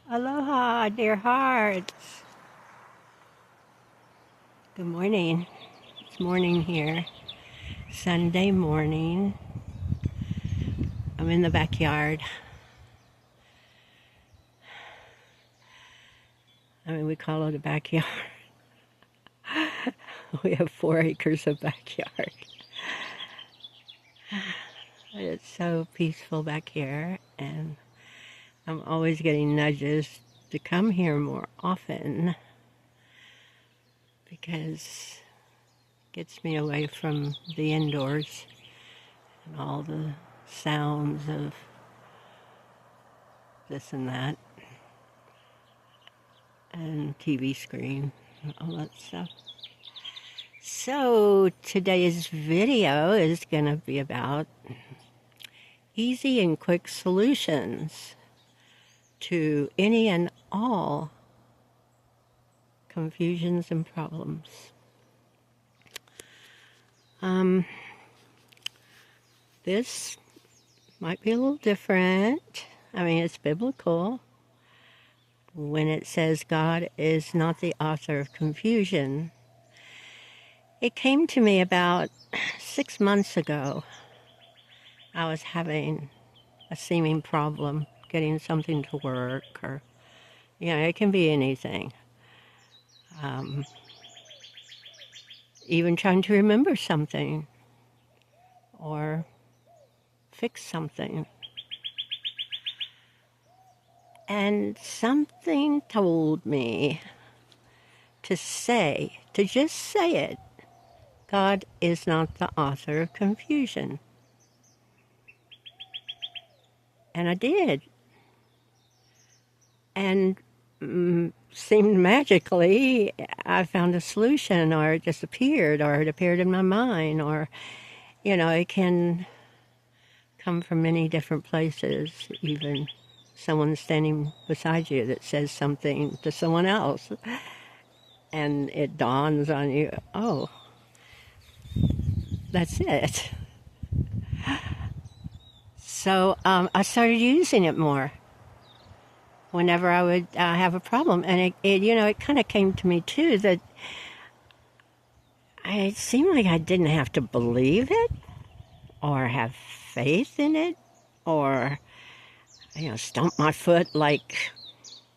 Aloha, dear hearts. Good morning. It's morning here. Sunday morning. I'm in the backyard. We call it a backyard. We have 4 acres of backyard. It's so peaceful back here, and I'm always getting nudges to come here more often because it gets me away from the indoors and all the sounds of this and that and TV screen and all that stuff. So today's video is going to be about easy and quick solutions to any and all confusions and problems. This might be a little different. It's biblical when it says God is not the author of confusion. It came to me about 6 months ago. I was having a seeming problem getting something to work, or, it can be anything. Even trying to remember something or fix something. And something told me to just say it. God is not the author of confusion. And I did. And seemed magically, I found a solution, or it just appeared, or it appeared in my mind, or, it can come from many different places, even someone standing beside you that says something to someone else, and it dawns on you, oh, that's it. So I started using it more whenever I would have a problem. And it kind of came to me too that it seemed like I didn't have to believe it or have faith in it or, stomp my foot like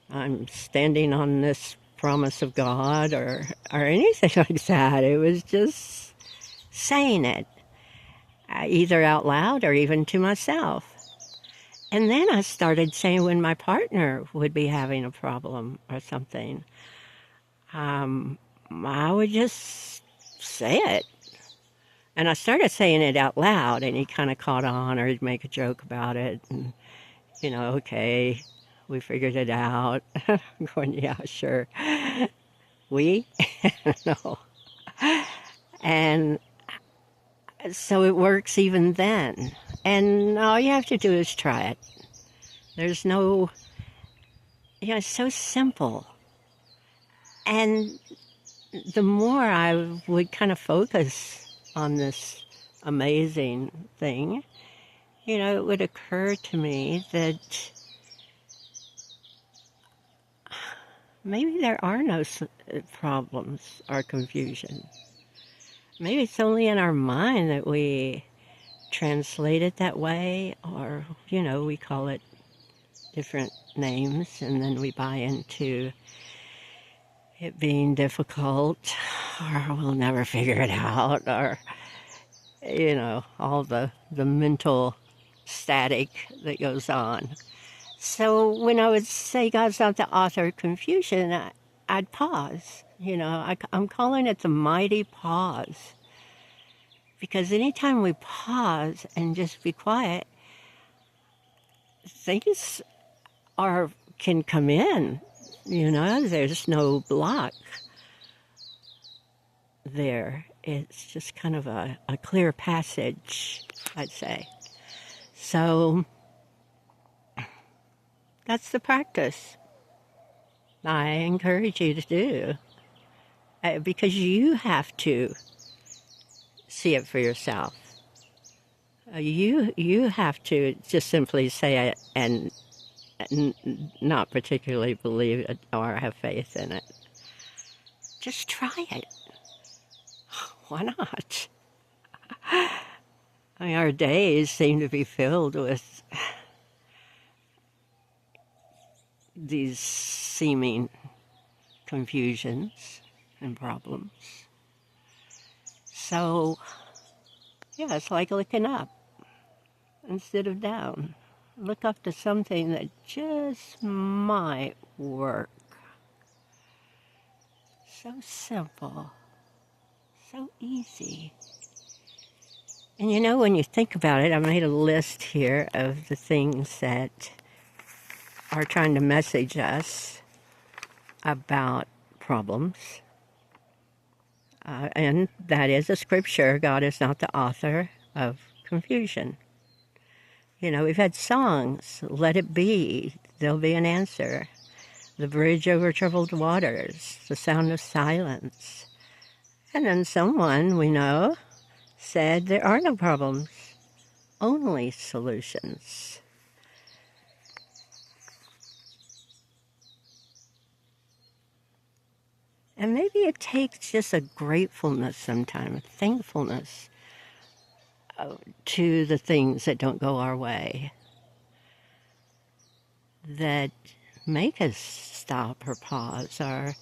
I'm standing on this promise of God or anything like that. It was just saying it, either out loud or even to myself. And then I started saying when my partner would be having a problem or something, I would just say it. And I started saying it out loud, and he kind of caught on, or he'd make a joke about it. And, okay, we figured it out. I'm going, yeah, sure. We? No. And so it works even then. And all you have to do is try it. There's no, it's so simple. And the more I would kind of focus on this amazing thing, it would occur to me that maybe there are no problems or confusion. Maybe it's only in our mind that we translate it that way, or, we call it different names, and then we buy into it being difficult, or we'll never figure it out, or, all the mental static that goes on. So when I would say God's not the author of confusion, I'd pause. I'm calling it the mighty pause. Because anytime we pause and just be quiet, things can come in. There's no block there. It's just kind of a clear passage, I'd say. So that's the practice I encourage you to do, because you have to see it for yourself. You have to just simply say it and not particularly believe it or have faith in it. Just try it. Why not? I mean, our days seem to be filled with these seeming confusions and problems. So, yeah, it's like looking up instead of down. Look up to something that just might work. So simple, so easy. And you know, when you think about it, I made a list here of the things that are trying to message us about problems. And that is a scripture. God is not the author of confusion. You know, we've had songs, Let It Be, There'll Be an Answer, The Bridge Over Troubled Waters, The Sound of Silence. And then someone we know said there are no problems, only solutions. And maybe it takes just a gratefulness sometimes, a thankfulness to the things that don't go our way, that make us stop or pause or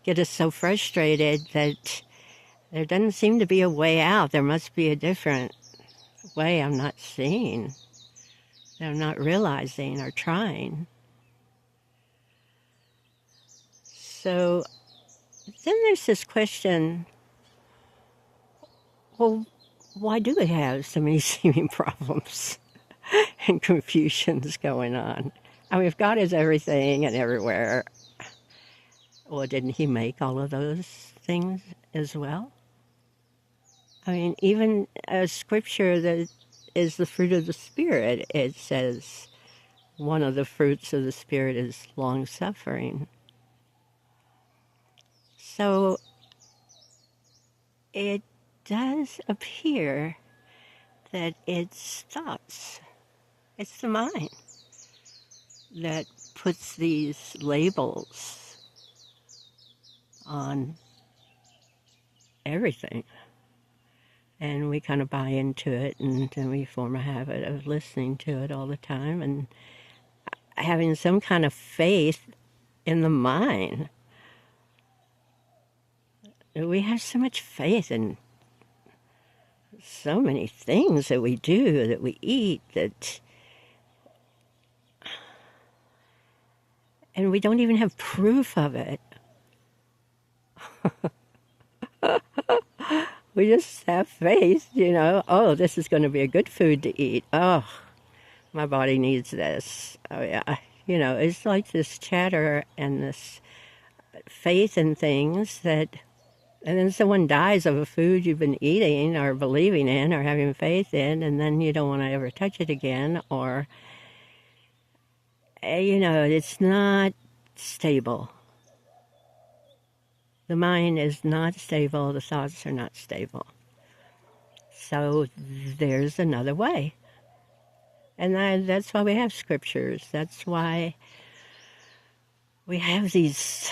get us so frustrated that there doesn't seem to be a way out. There must be a different way I'm not seeing, that I'm not realizing or trying. So then there's this question, well, why do we have so many seeming problems and confusions going on? I mean, if God is everything and everywhere, well, didn't He make all of those things as well? I mean, even a scripture that is the fruit of the Spirit, it says one of the fruits of the Spirit is long-suffering. So it does appear that it's thoughts, it's the mind that puts these labels on everything. And we kind of buy into it, and then we form a habit of listening to it all the time and having some kind of faith in the mind. We have so much faith in so many things that we do, that we eat, and we don't even have proof of it. We just have faith, you know, oh, this is going to be a good food to eat. Oh, my body needs this. Oh, yeah. You know, it's like this chatter and this faith in things that, and then someone dies of a food you've been eating or believing in or having faith in, and then you don't want to ever touch it again, or, you know, it's not stable. The mind is not stable, the thoughts are not stable. So there's another way. And that's why we have scriptures. That's why we have these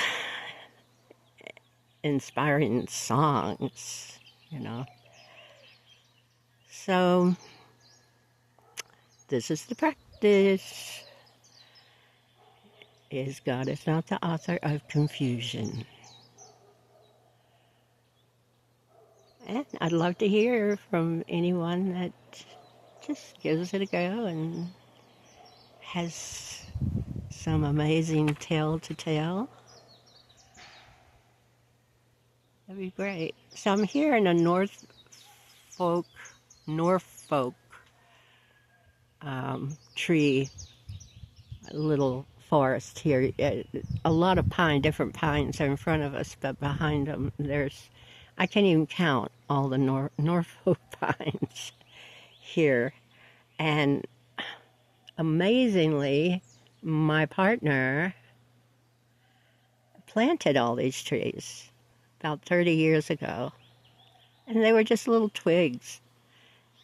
inspiring songs, you know. So this is the practice. Is God is not the author of confusion. And I'd love to hear from anyone that just gives it a go and has some amazing tale to tell. That'd be great. So I'm here in the Norfolk tree, little forest here. A lot of different pines are in front of us, but behind them I can't even count all the Norfolk pines here. And amazingly, my partner planted all these trees about 30 years ago. And they were just little twigs.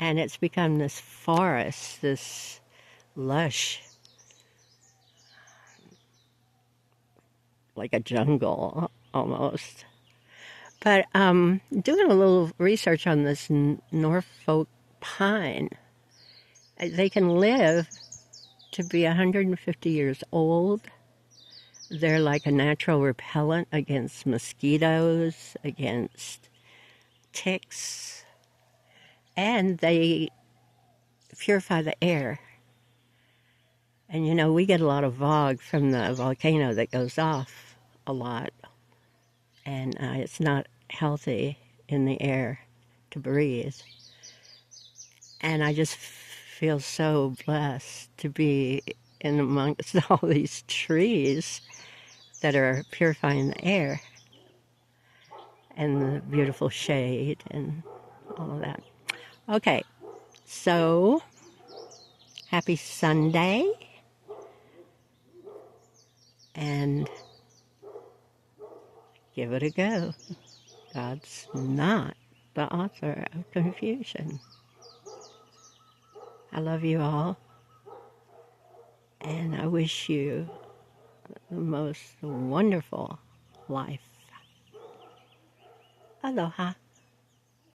And it's become this forest, this lush like a jungle almost. But doing a little research on this Norfolk pine, they can live to be 150 years old. They're like a natural repellent against mosquitoes, against ticks, and they purify the air. And you know, we get a lot of fog from the volcano that goes off a lot, and it's not healthy in the air to breathe. And I just feel so blessed to be in amongst all these trees that are purifying the air and the beautiful shade and all of that. Okay, so happy Sunday, and give it a go. God's not the author of confusion. I love you all, and I wish you the most wonderful life. Aloha.